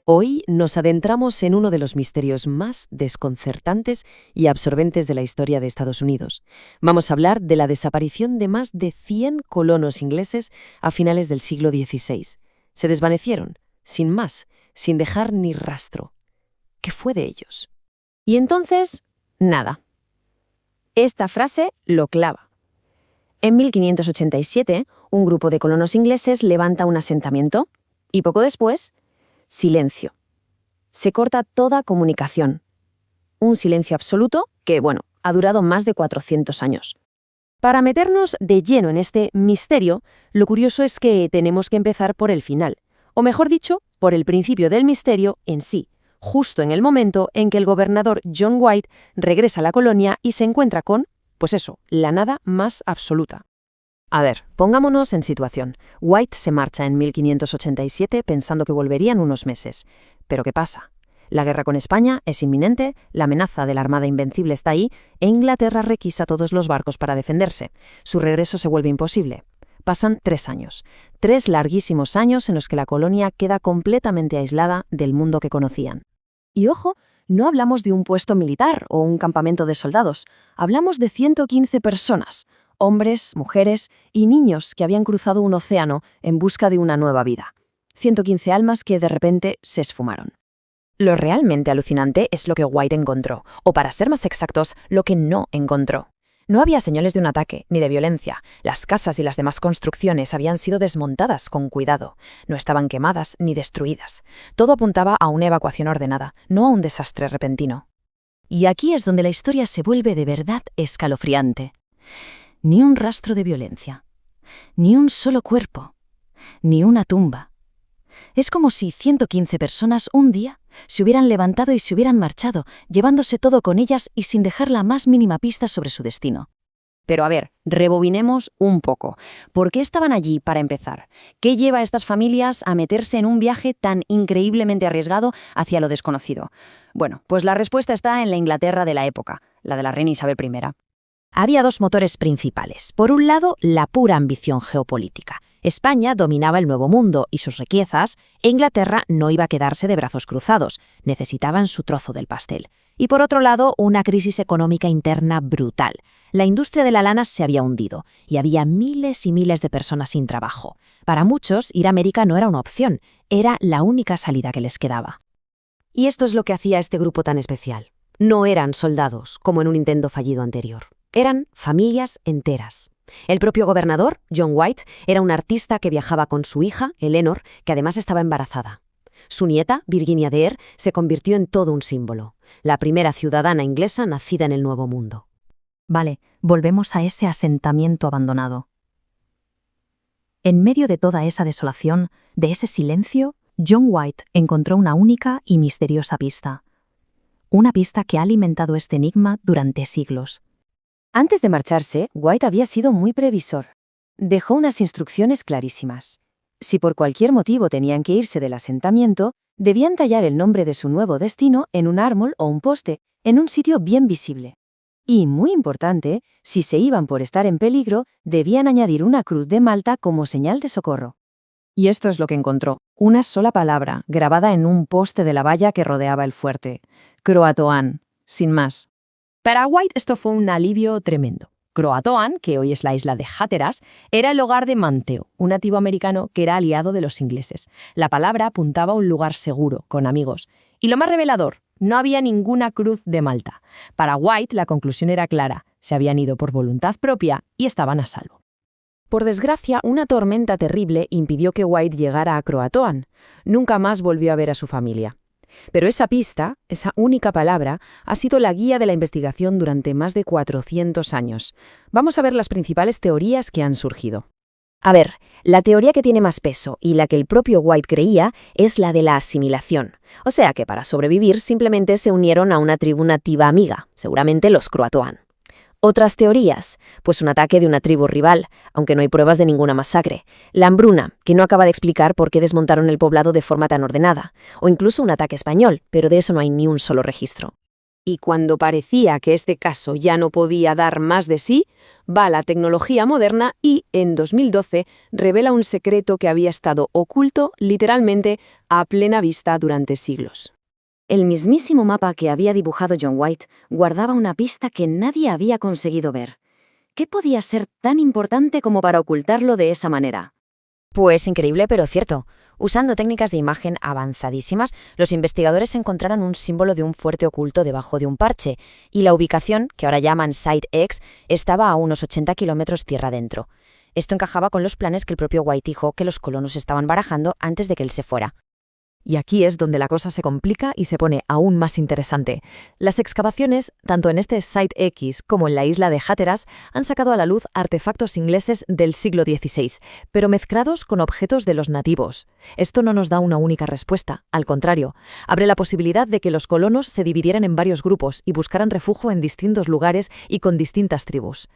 Hoy nos adentramos en uno de los misterios más desconcertantes y absorbentes de la historia de Estados Unidos. Vamos a hablar de la desaparición de más de 100 colonos ingleses a finales del siglo XVI. Se desvanecieron, sin más, sin dejar ni rastro. ¿Qué fue de ellos? Y entonces, nada. Esta frase lo clava. En 1587, un grupo de colonos ingleses levanta un asentamiento y poco después, silencio. Se corta toda comunicación. Un silencio absoluto que, ha durado más de 400 años. Para meternos de lleno en este misterio, lo curioso es que tenemos que empezar por el final, o mejor dicho, por el principio del misterio en sí, justo en el momento en que el gobernador John White regresa a la colonia y se encuentra con, la nada más absoluta. A ver, pongámonos en situación. White se marcha en 1587 pensando que volverían unos meses. ¿Pero qué pasa? La guerra con España es inminente, la amenaza de la Armada Invencible está ahí e Inglaterra requisa todos los barcos para defenderse. Su regreso se vuelve imposible. Pasan 3 años. 3 larguísimos años en los que la colonia queda completamente aislada del mundo que conocían. Y ojo, no hablamos de un puesto militar o un campamento de soldados. Hablamos de 115 personas. Hombres, mujeres y niños que habían cruzado un océano en busca de una nueva vida. 115 almas que de repente se esfumaron. Lo realmente alucinante es lo que White encontró, o para ser más exactos, lo que no encontró. No había señales de un ataque, ni de violencia. Las casas y las demás construcciones habían sido desmontadas con cuidado. No estaban quemadas ni destruidas. Todo apuntaba a una evacuación ordenada, no a un desastre repentino. Y aquí es donde la historia se vuelve de verdad escalofriante. Ni un rastro de violencia, ni un solo cuerpo, ni una tumba. Es como si 115 personas un día se hubieran levantado y se hubieran marchado, llevándose todo con ellas y sin dejar la más mínima pista sobre su destino. Pero a ver, rebobinemos un poco. ¿Por qué estaban allí para empezar? ¿Qué lleva a estas familias a meterse en un viaje tan increíblemente arriesgado hacia lo desconocido? Bueno, pues la respuesta está en la Inglaterra de la época, la de la reina Isabel I. Había 2 motores principales. Por un lado, la pura ambición geopolítica. España dominaba el Nuevo Mundo y sus riquezas, e Inglaterra no iba a quedarse de brazos cruzados. Necesitaban su trozo del pastel. Y por otro lado, una crisis económica interna brutal. La industria de la lana se había hundido y había miles y miles de personas sin trabajo. Para muchos, ir a América no era una opción, era la única salida que les quedaba. Y esto es lo que hacía a este grupo tan especial. No eran soldados, como en un intento fallido anterior. Eran familias enteras. El propio gobernador, John White, era un artista que viajaba con su hija, Eleanor, que además estaba embarazada. Su nieta, Virginia Dare, se convirtió en todo un símbolo, la primera ciudadana inglesa nacida en el Nuevo Mundo. Vale, volvemos a ese asentamiento abandonado. En medio de toda esa desolación, de ese silencio, John White encontró una única y misteriosa pista. Una pista que ha alimentado este enigma durante siglos. Antes de marcharse, White había sido muy previsor. Dejó unas instrucciones clarísimas. Si por cualquier motivo tenían que irse del asentamiento, debían tallar el nombre de su nuevo destino en un árbol o un poste, en un sitio bien visible. Y, muy importante, si se iban por estar en peligro, debían añadir una cruz de Malta como señal de socorro. Y esto es lo que encontró. Una sola palabra, grabada en un poste de la valla que rodeaba el fuerte. Croatoan. Sin más. Para White esto fue un alivio tremendo. Croatoan, que hoy es la isla de Hatteras, era el hogar de Manteo, un nativo americano que era aliado de los ingleses. La palabra apuntaba a un lugar seguro, con amigos. Y lo más revelador, no había ninguna cruz de Malta. Para White la conclusión era clara, se habían ido por voluntad propia y estaban a salvo. Por desgracia, una tormenta terrible impidió que White llegara a Croatoan. Nunca más volvió a ver a su familia. Pero esa pista, esa única palabra, ha sido la guía de la investigación durante más de 400 años. Vamos a ver las principales teorías que han surgido. A ver, la teoría que tiene más peso y la que el propio White creía es la de la asimilación. O sea que para sobrevivir simplemente se unieron a una tribu nativa amiga, seguramente los Croatoan. Otras teorías, pues un ataque de una tribu rival, aunque no hay pruebas de ninguna masacre. La hambruna, que no acaba de explicar por qué desmontaron el poblado de forma tan ordenada. O incluso un ataque español, pero de eso no hay ni un solo registro. Y cuando parecía que este caso ya no podía dar más de sí, va a la tecnología moderna y, en 2012, revela un secreto que había estado oculto, literalmente, a plena vista durante siglos. El mismísimo mapa que había dibujado John White guardaba una pista que nadie había conseguido ver. ¿Qué podía ser tan importante como para ocultarlo de esa manera? Pues increíble pero cierto. Usando técnicas de imagen avanzadísimas, los investigadores encontraron un símbolo de un fuerte oculto debajo de un parche, y la ubicación, que ahora llaman Site X, estaba a unos 80 kilómetros tierra adentro. Esto encajaba con los planes que el propio White dijo que los colonos estaban barajando antes de que él se fuera. Y aquí es donde la cosa se complica y se pone aún más interesante. Las excavaciones, tanto en este Site X como en la isla de Hatteras, han sacado a la luz artefactos ingleses del siglo XVI, pero mezclados con objetos de los nativos. Esto no nos da una única respuesta, al contrario, abre la posibilidad de que los colonos se dividieran en varios grupos y buscaran refugio en distintos lugares y con distintas tribus.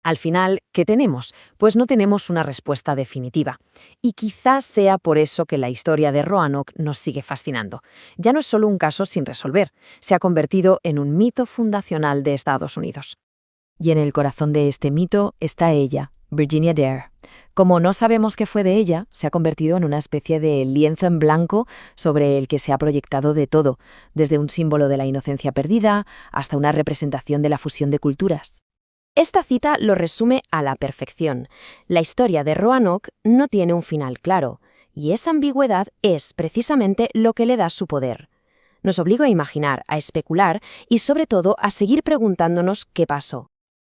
Al final, ¿qué tenemos? Pues no tenemos una respuesta definitiva. Y quizás sea por eso que la historia de Roanoke nos sigue fascinando. Ya no es solo un caso sin resolver, se ha convertido en un mito fundacional de Estados Unidos. Y en el corazón de este mito está ella, Virginia Dare. Como no sabemos qué fue de ella, se ha convertido en una especie de lienzo en blanco sobre el que se ha proyectado de todo, desde un símbolo de la inocencia perdida hasta una representación de la fusión de culturas. Esta cita lo resume a la perfección. La historia de Roanoke no tiene un final claro, y esa ambigüedad es precisamente lo que le da su poder. Nos obliga a imaginar, a especular y sobre todo a seguir preguntándonos qué pasó.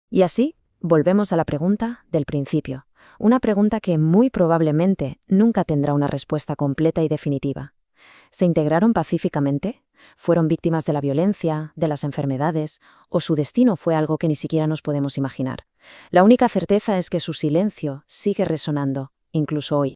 Y así, volvemos a la pregunta del principio, una pregunta que muy probablemente nunca tendrá una respuesta completa y definitiva. ¿Se integraron pacíficamente? ¿Fueron víctimas de la violencia, de las enfermedades, o su destino fue algo que ni siquiera nos podemos imaginar? La única certeza es que su silencio sigue resonando, incluso hoy.